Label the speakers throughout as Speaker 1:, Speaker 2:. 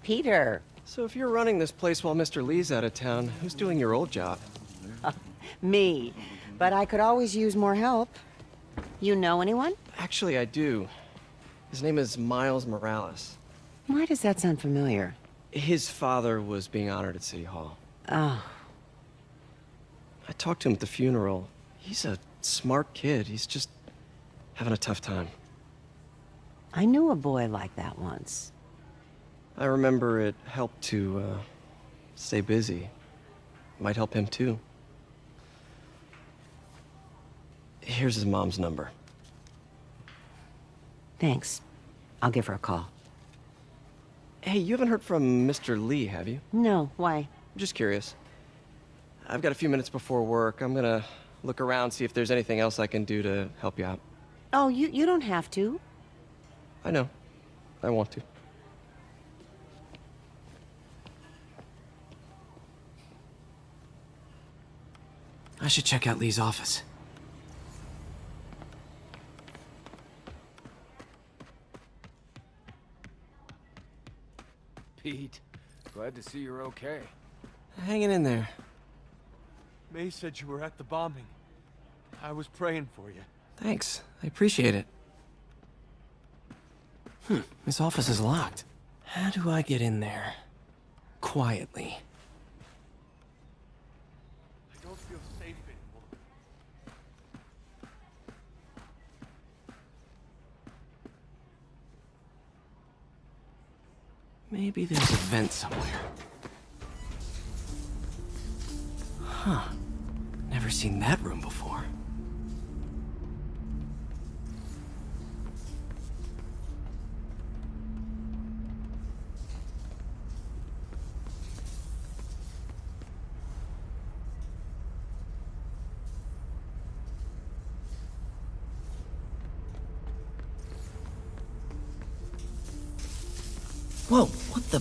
Speaker 1: Peter.
Speaker 2: So if you're running this place while Mr. Lee's out of town, who's doing your old job?
Speaker 1: Me. But I could always use more help. You know anyone?
Speaker 2: Actually, I do. His name is Miles Morales.
Speaker 1: Why does that sound familiar?
Speaker 2: His father was being honored at City Hall.
Speaker 1: Oh.
Speaker 2: I talked to him at the funeral. He's a smart kid. He's just having a tough time.
Speaker 1: I knew a boy like that once.
Speaker 2: I remember it helped to, stay busy. Might help him, too. Here's his mom's number.
Speaker 1: Thanks. I'll give her a call.
Speaker 2: Hey, you haven't heard from Mr. Lee, have you?
Speaker 1: No, why?
Speaker 2: I'm just curious. I've got a few minutes before work. I'm gonna look around, see if there's anything else I can do to help you out.
Speaker 1: Oh, you don't have to.
Speaker 2: I know. I want to. I should check out Lee's office.
Speaker 3: Pete, glad to see you're okay.
Speaker 2: Hanging in there.
Speaker 4: May said you were at the bombing. I was praying for you.
Speaker 2: Thanks. I appreciate it. This office is locked. How do I get in there? Quietly.
Speaker 4: I don't feel safe anymore.
Speaker 2: Maybe there's a vent somewhere. Huh. Never seen that room before. Whoa, what the?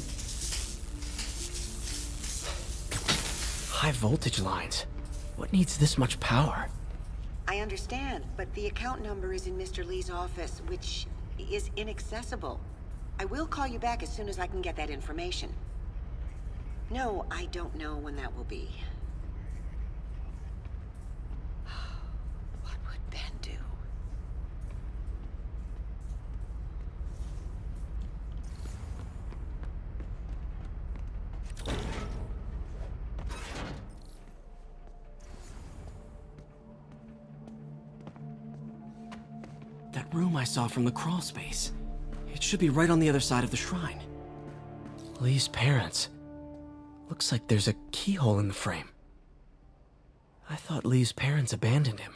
Speaker 2: High voltage lines. What needs this much power?
Speaker 1: I understand, but the account number is in Mr. Lee's office, which is inaccessible. I will call you back as soon as I can get that information. No, I don't know when that will be. What would Ben do?
Speaker 2: That room I saw from the crawl space. It should be right on the other side of the shrine. Lee's parents. Looks like there's a keyhole in the frame. I thought Lee's parents abandoned him.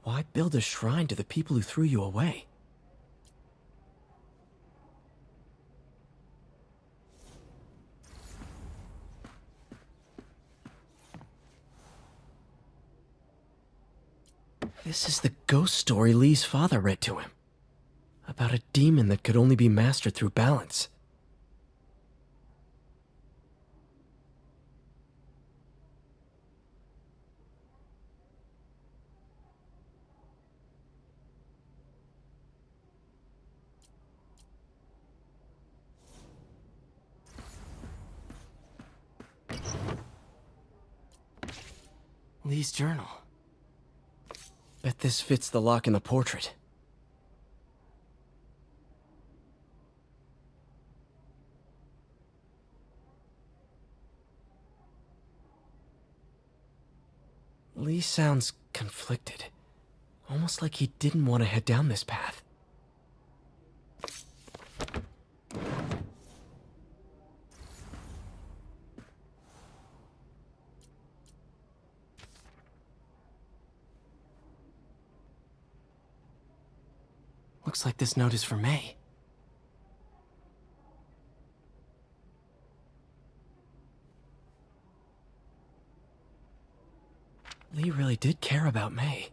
Speaker 2: Why build a shrine to the people who threw you away? This is the ghost story Lee's father read to him. About a demon that could only be mastered through balance. Lee's journal. Bet this fits the lock in the portrait. Lee sounds conflicted. Almost like he didn't want to head down this path. Looks like this note is for May. Lee really did care about May.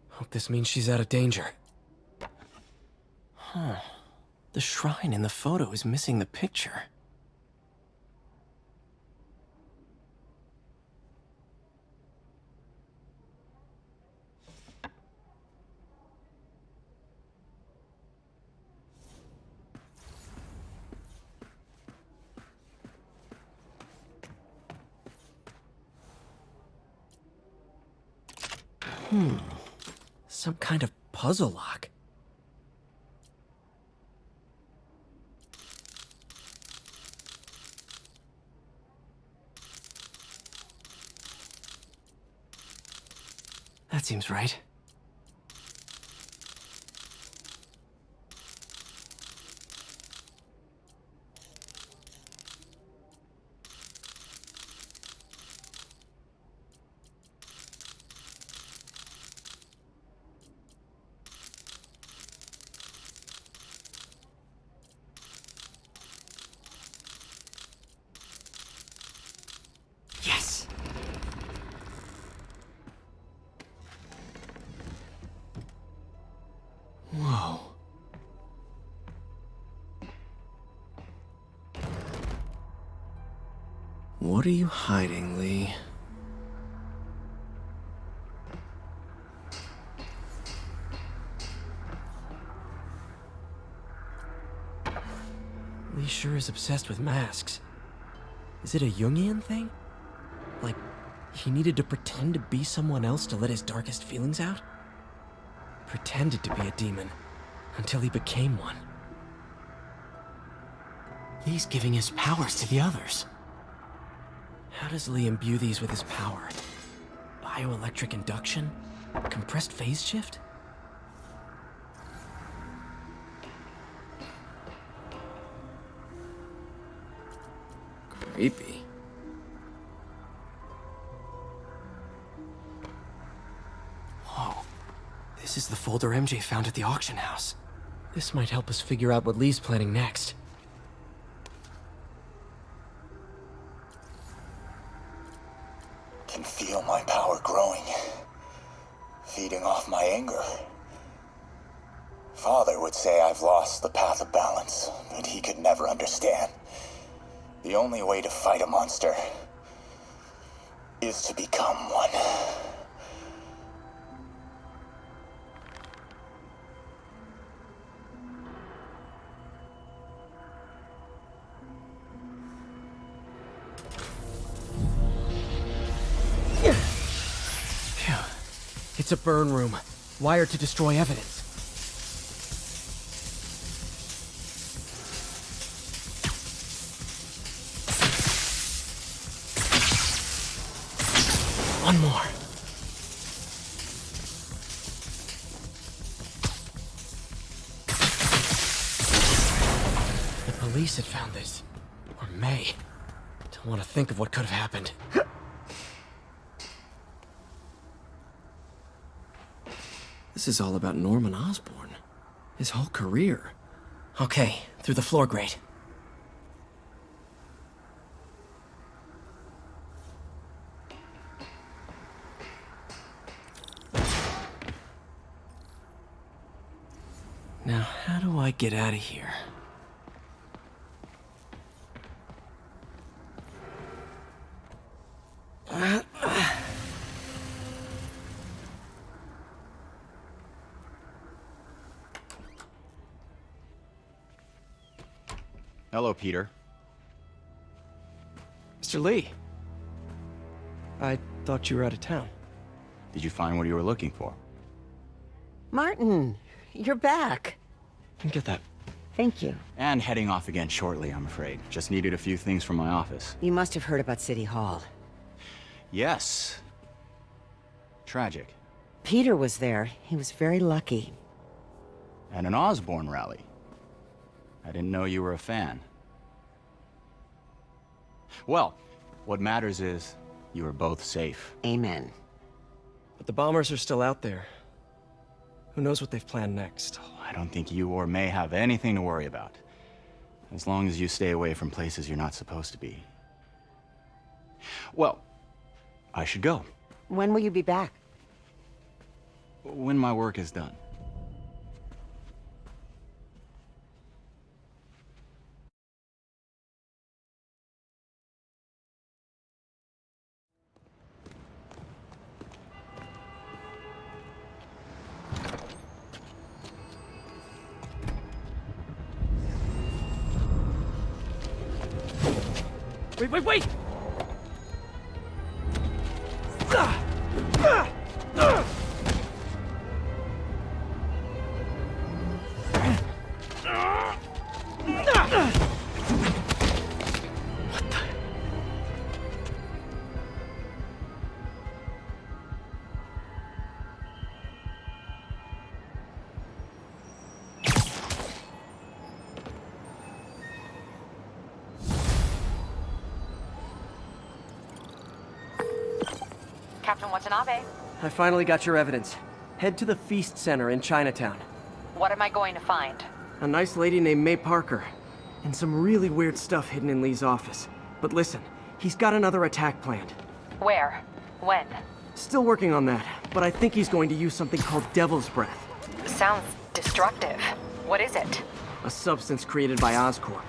Speaker 2: Hope this means she's out of danger. Huh. The shrine in the photo is missing the picture. Some kind of puzzle lock. That seems right. Yes! Whoa. What are you hiding, Lee? Lee sure is obsessed with masks. Is it a Jungian thing? Like, he needed to pretend to be someone else to let his darkest feelings out? Pretended to be a demon, until he became one. Lee's giving his powers to the others. How does Lee imbue these with his power? Bioelectric induction? Compressed phase shift? Creepy. Whoa. This is the folder MJ found at the auction house. This might help us figure out what Lee's planning next.
Speaker 5: Can feel my power growing, feeding off my anger. Father would say I've lost the path of balance, but he could never understand. The only way to fight a monster is to become one.
Speaker 2: Phew. It's a burn room, wired to destroy evidence. One more. The police had found this. Or may. Don't want to think of what could have happened. This is all about Norman Osborn. His whole career. Okay, through the floor grate. Now, how do I get out of here?
Speaker 6: Hello, Peter.
Speaker 2: Mr. Lee. I thought you were out of town.
Speaker 6: Did you find what you were looking for?
Speaker 1: Martin, you're back.
Speaker 2: Get that.
Speaker 1: Thank you.
Speaker 6: And heading off again shortly, I'm afraid. Just needed a few things from my office.
Speaker 1: You must have heard about City Hall.
Speaker 6: Yes. Tragic.
Speaker 1: Peter was there. He was very lucky.
Speaker 6: And an Osborn rally. I didn't know you were a fan. Well, what matters is you are both safe.
Speaker 1: Amen.
Speaker 2: But the bombers are still out there. Who knows what they've planned next?
Speaker 6: I don't think you or May have anything to worry about. As long as you stay away from places you're not supposed to be. Well, I should go.
Speaker 1: When will you be back?
Speaker 6: When my work is done.
Speaker 2: Wait!
Speaker 7: Captain Watanabe.
Speaker 2: I finally got your evidence. Head to the F.E.A.S.T Center in Chinatown.
Speaker 7: What am I going to find?
Speaker 2: A nice lady named May Parker. And some really weird stuff hidden in Lee's office. But listen, he's got another attack planned.
Speaker 7: Where? When?
Speaker 2: Still working on that, but I think he's going to use something called Devil's Breath.
Speaker 7: Sounds destructive. What is it?
Speaker 2: A substance created by Oscorp.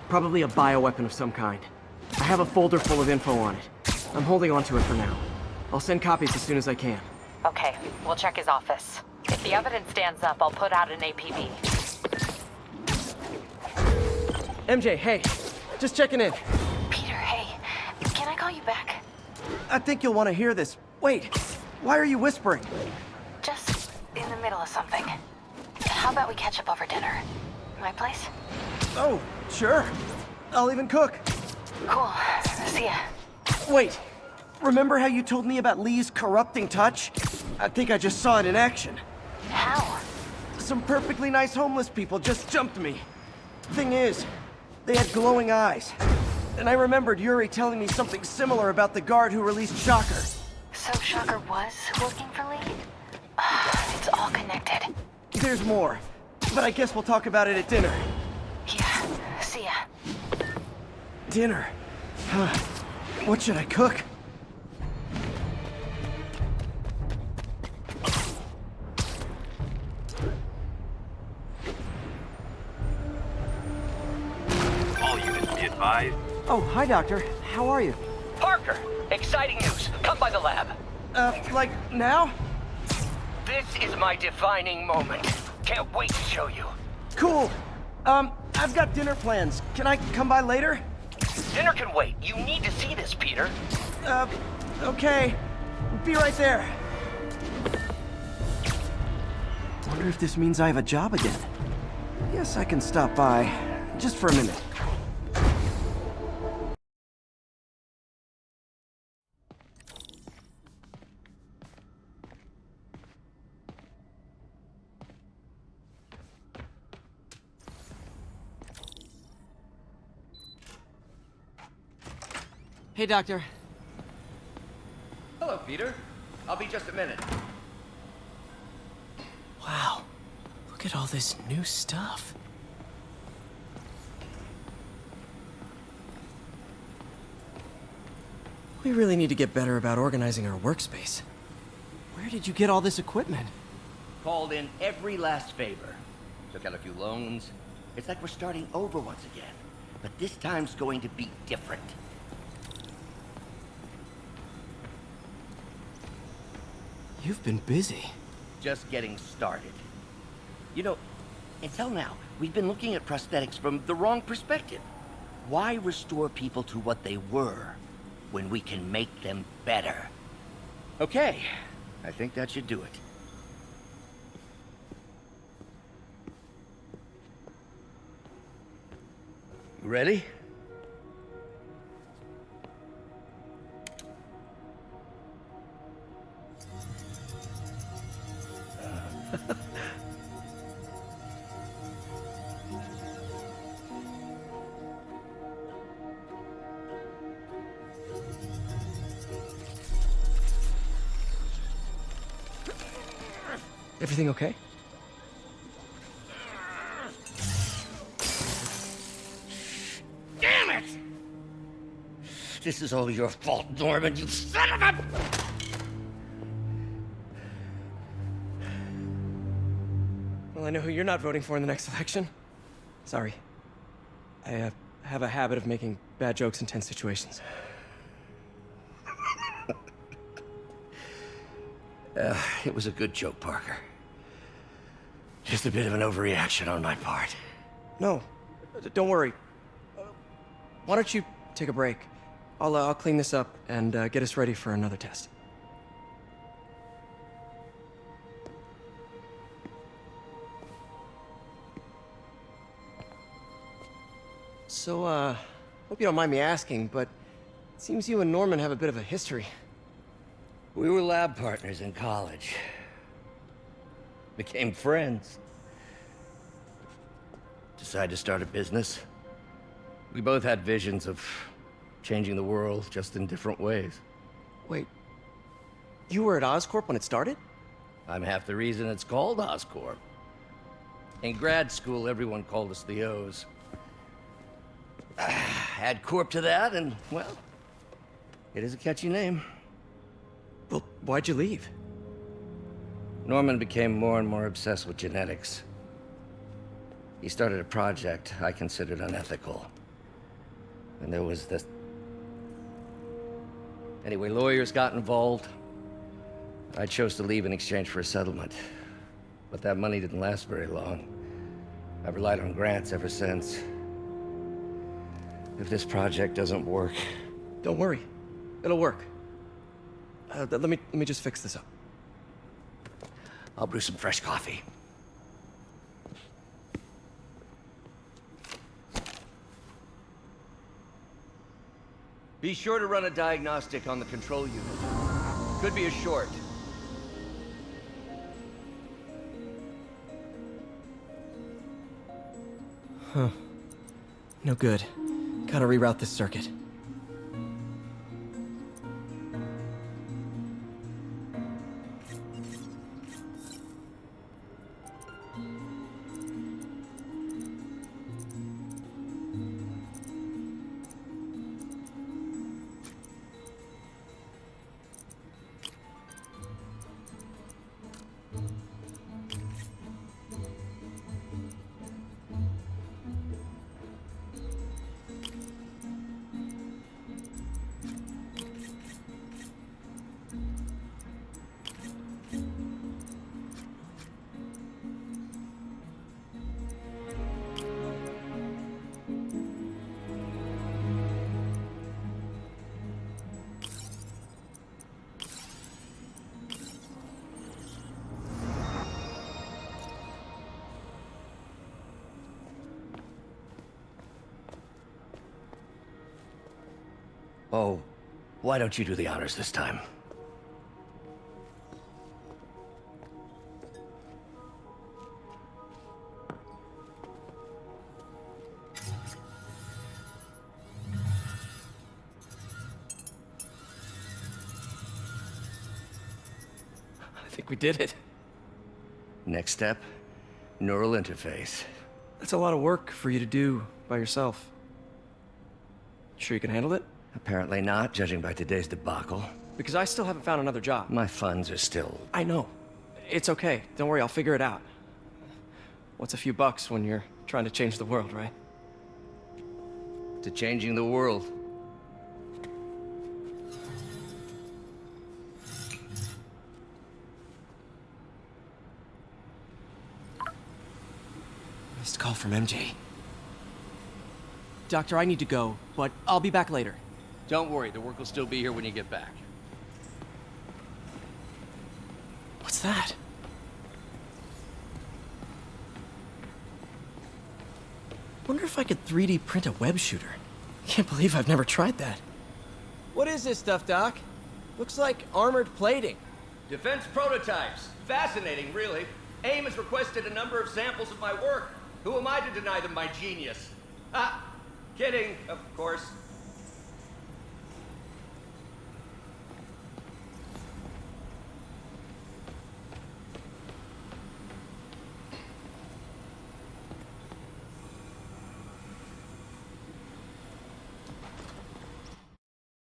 Speaker 2: Probably a bioweapon of some kind. I have a folder full of info on it. I'm holding on to it for now. I'll send copies as soon as I can.
Speaker 7: Okay, we'll check his office. If the evidence stands up, I'll put out an APB.
Speaker 2: MJ, hey. Just checking in.
Speaker 7: Peter, hey. Can I call you back?
Speaker 2: I think you'll want to hear this. Wait, why are you whispering?
Speaker 7: Just in the middle of something. How about we catch up over dinner? My place?
Speaker 2: Oh, sure. I'll even cook.
Speaker 7: Cool. See ya.
Speaker 2: Wait, remember how you told me about Lee's corrupting touch? I think I just saw it in action.
Speaker 7: How?
Speaker 2: Some perfectly nice homeless people just jumped me. Thing is, they had glowing eyes. And I remembered Yuri telling me something similar about the guard who released Shocker.
Speaker 7: So Shocker was working for Lee? It's all connected.
Speaker 2: There's more, but I guess we'll talk about it at dinner.
Speaker 7: Yeah, see ya.
Speaker 2: Dinner? Huh. What should I cook?
Speaker 8: All units be advised.
Speaker 2: Oh, hi, Doctor. How are you?
Speaker 9: Parker, exciting news. Come by the lab.
Speaker 2: Like, now?
Speaker 9: This is my defining moment. Can't wait to show you.
Speaker 2: Cool. I've got dinner plans. Can I come by later?
Speaker 9: Dinner can wait. You need to see this, Peter.
Speaker 2: Okay. Be right there. Wonder if this means I have a job again. Guess I can stop by. Just for a minute. Hey, Doctor.
Speaker 9: Hello, Peter. I'll be just a minute.
Speaker 2: Wow. Look at all this new stuff. We really need to get better about organizing our workspace. Where did you get all this equipment?
Speaker 9: Called in every last favor. Took out a few loans. It's like we're starting over once again. But this time's going to be different.
Speaker 2: You've been busy.
Speaker 9: Just getting started. You know, until now, we've been looking at prosthetics from the wrong perspective. Why restore people to what they were when we can make them better? Okay, I think that should do it. You ready?
Speaker 2: Everything okay?
Speaker 9: Damn it! This is all your fault, Norman, you son of a...
Speaker 2: Well, I know who you're not voting for in the next election. Sorry. I have a habit of making bad jokes in tense situations.
Speaker 9: It was a good joke, Parker. Just a bit of an overreaction on my part.
Speaker 2: No, don't worry. Why don't you take a break? I'll clean this up and get us ready for another test. So, hope you don't mind me asking, but it seems you and Norman have a bit of a history.
Speaker 9: We were lab partners in college. Became friends. Decided to start a business. We both had visions of changing the world, just in different ways.
Speaker 2: Wait, You were at Oscorp when it started?
Speaker 9: I'm half the reason it's called Oscorp. In grad school, everyone called us the O's. Add Corp to that, and, well, it is a catchy name.
Speaker 2: Well, why'd you leave?
Speaker 9: Norman became more and more obsessed with genetics. He started a project I considered unethical. And there was this... Anyway, lawyers got involved. I chose to leave in exchange for a settlement. But that money didn't last very long. I've relied on grants ever since. If this project doesn't work...
Speaker 2: Don't worry. It'll work. Let me just fix this up.
Speaker 9: I'll brew some fresh coffee. Be sure to run a diagnostic on the control unit. Could be a short.
Speaker 2: Huh. No good. Gotta reroute this circuit.
Speaker 9: Oh, why don't you do the honors this time?
Speaker 2: I think we did it.
Speaker 9: Next step, neural interface.
Speaker 2: That's a lot of work for you to do by yourself. Sure you can handle it?
Speaker 9: Apparently not, judging by today's debacle.
Speaker 2: Because I still haven't found another job.
Speaker 9: My funds are still...
Speaker 2: I know. It's okay. Don't worry, I'll figure it out. What's a few bucks when you're trying to change the world, right?
Speaker 9: to changing the world.
Speaker 2: Missed call from MJ. Doctor, I need to go, but I'll be back later.
Speaker 9: Don't worry, the work will still be here when you get back.
Speaker 2: What's that? Wonder if I could 3D print a web shooter. Can't believe I've never tried that.
Speaker 10: What is this stuff, Doc? Looks like armored plating.
Speaker 9: Defense prototypes. Fascinating, really. AIM has requested a number of samples of my work. Who am I to deny them my genius? Ah, kidding, of course.